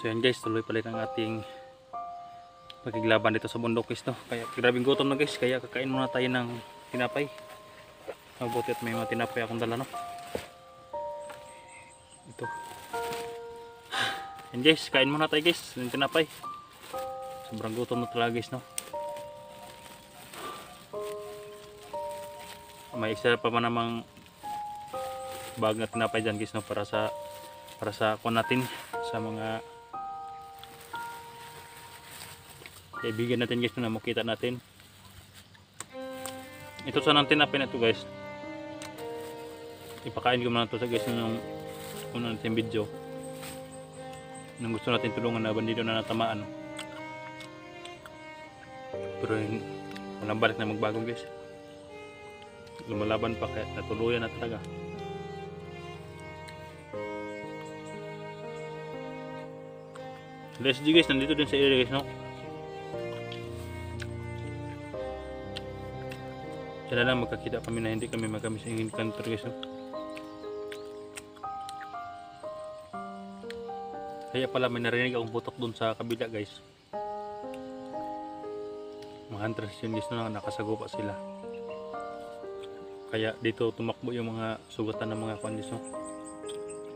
So yan guys, tuloy pala ng ating pagkiglaban dito sa bundok guys, no? Kaya grabing gutom na guys, kaya kakain muna tayo ng tinapay. Mabuti at may mga tinapay akong dala, no? Ito. Yan guys, kain muna tayo guys ng tinapay. Sobrang gutom na talaga guys, no? May isa pa man namang bag na tinapay dyan guys, no? Para sa kuha natin sa mga kaibigan natin guys, na makita natin. Ito sa nang tinapay na ito guys, ipakain ko muna ito sa guys nung una natin video nung gusto natin tulungan na bandido na natamaan, pero walang balik na magbago guys, lumalaban pa kaya natuluyan na talaga. LSG guys, nandito din sa area guys, no? Kaya lang magkakita kami na hindi kami magkami sa ingin kantor guys, no? Kaya pala may narinig akong putok dun sa kabila guys. Mga hunters yun guys, no? Nakasagupa sila. Kaya dito tumakbo yung mga sugatan ng mga kwan guys, no?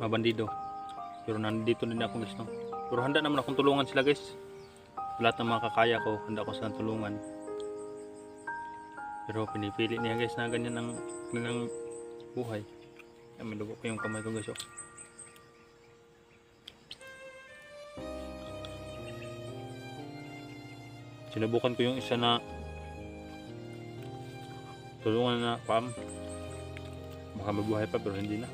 Mga bandido. Pero nandito din ako guys, no? Pero handa naman akong tulungan sila guys. Lahat ng mga kakaya ko, handa ko silang tulungan. Pero pinipili niya guys na ganyan ang buhay. Ay, may dugo pa yung kamay ko guys, oh. Sinubukan ko yung isa na tulungan na pam. Baka mabuhay pa pero hindi na.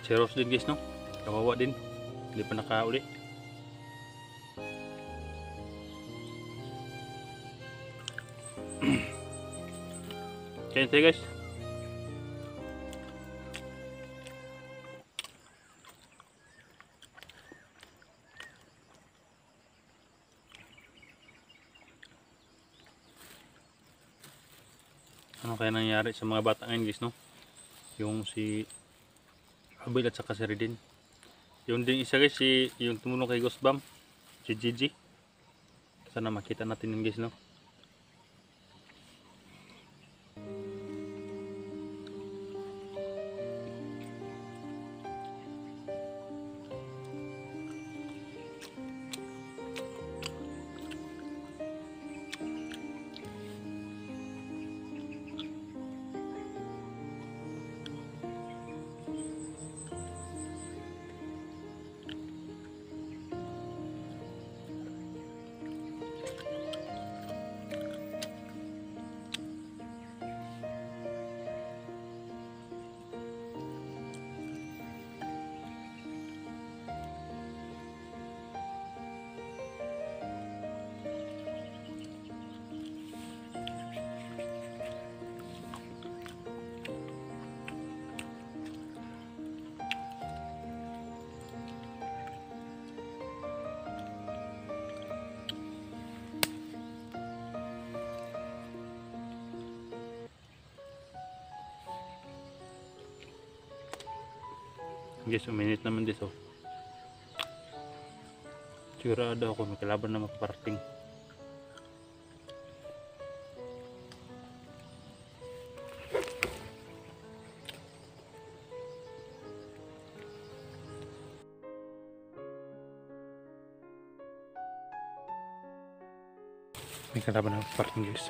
Si Rose din guys, no? Kawawa din. Hindi pa nakauli. Kaya tayo guys. Ano kaya nangyari sa mga bata ngayon guys, no? Yung si Abel at saka si Redin. Yung din isa guys, yung tumulong kay Ghostbam, si Gigi. Sana makita natin yun guys, no? Guys, uminit naman dito. Sigurado ako may kalaban na magparating. May kalaban na magparating guys.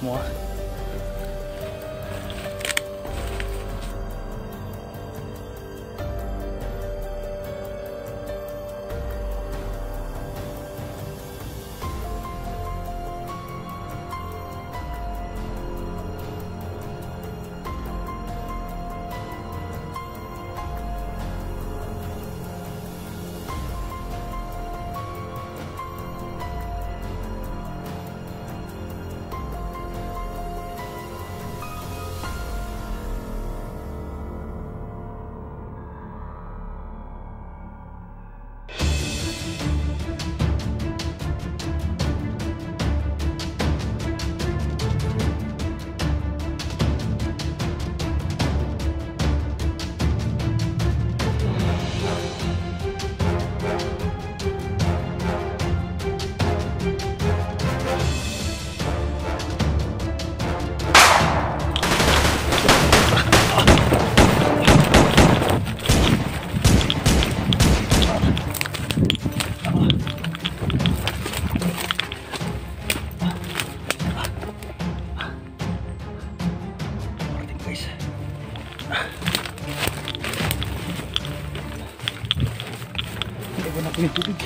mo ah. Yung tubig.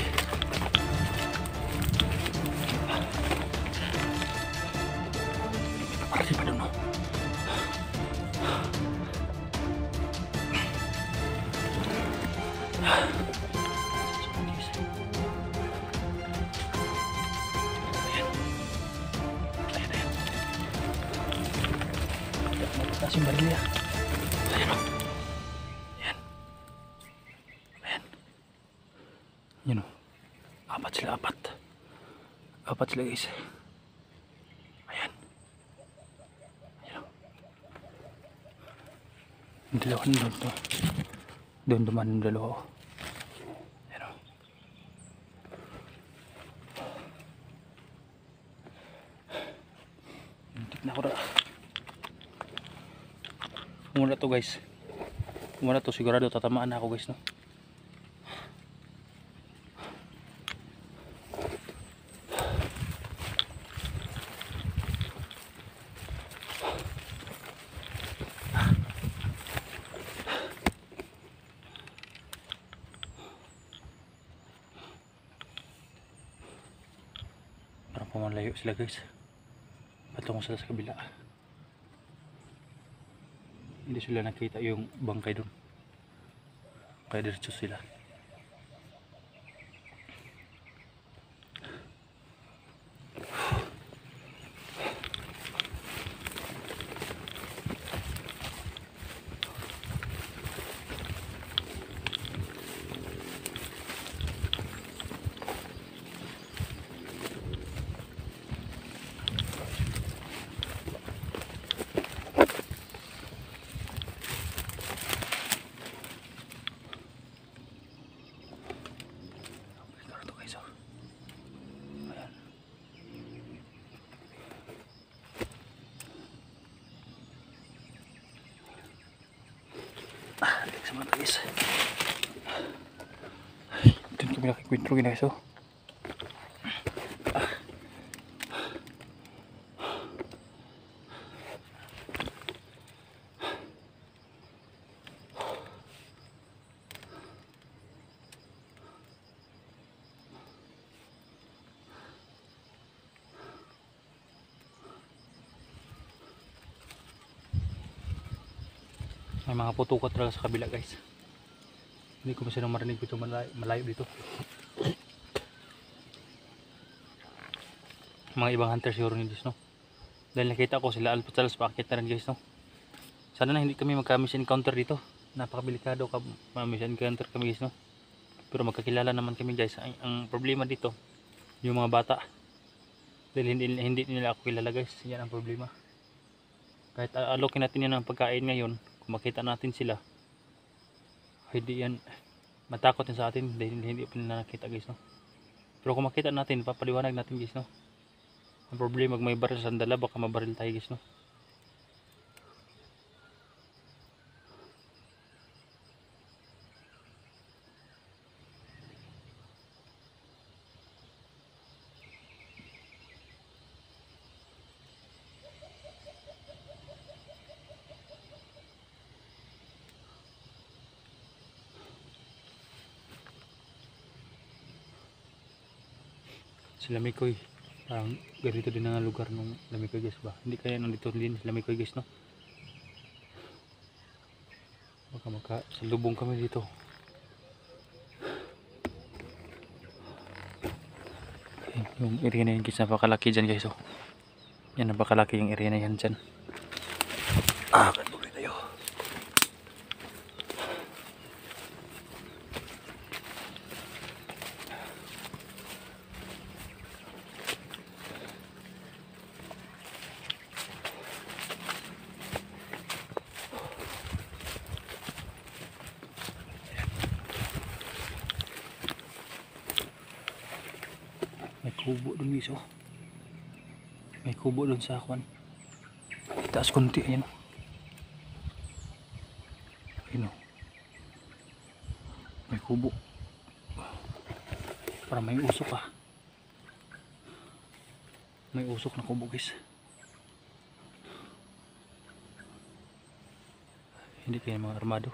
Parati pa doon, no? Mataas yung baril niya. Ayan, o. Ayan. Ayan. Yun o. Apat sila, apat. Apat sila, guys. Ayan. Ayan o. Yung dalawa doon to. Doon duman yung dalawa o. Ayan o. Hintik na ako na. Umuna to, guys. Umuna to, sigurado tatamaan na ako, guys, no? Parang pamalayo sila, guys. Patungo sila sa kabila. Hindi sila nakita yung bangkay doon. Kaya diretso sila. Sa mga guys, doon kami nakikwentro, guys. Oh, may mga putukat talaga sa kabila, guys. Hindi ko masyadong marinig dito, malayo dito. Mga ibang hunter siguro ni Diyos, no? Dahil nakita ko sila alpatalas paakit na rin, guys, no? Sana na hindi kami magka-miss encounter dito. Napakabilikado ka miss encounter kami, guys, no? Pero magkakilala naman kami, guys. Ang problema dito, yung mga bata. Dahil hindi nila ako kilala, guys. Yan ang problema. Kahit alokin natin yan ng pagkain ngayon, kung makita natin sila, hindi yan matakot din sa atin dahil hindi pa nila nakita, guys, no? Pero kung makita natin, papaliwanag natin, guys, no? Ang problema, may baril sa sandala, baka mabaril tayo, guys, no? Sila Mikoy. Parang ganito din ang lugar ng Lamikoy guys ba? Hindi kaya nandito din sila Mikoy guys no? Baka makasalubong kami dito. Yung area na yan guys, napakalaki dyan guys oh. Yan, napakalaki yung area na yan dyan. Kan muli tayo. May kubo dun guys oh. May kubo dun sa akwan. Taas konti ayan. Ayun oh. May kubo. Para may usok ah. May usok na kubo guys. Hindi kaya mga armado.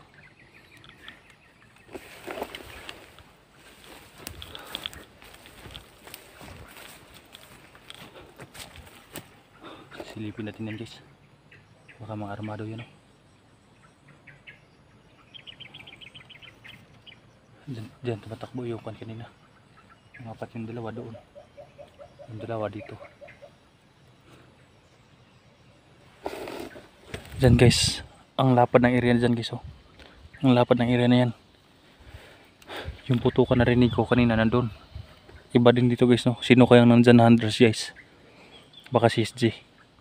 Silipin natin yan guys. Baka mga armado yan oh. Diyan tumatakbo yung kan kanina. Yung apat yung dalawa doon. Yung dalawa dito. Diyan guys. Ang lapad ng area na dyan guys oh. Ang lapad ng area na yan. Yung putukan na rinig ko kanina nandun. Iba din dito guys no. Sino kayang nandyan na 100 guys? Baka si SG.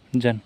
Diyan.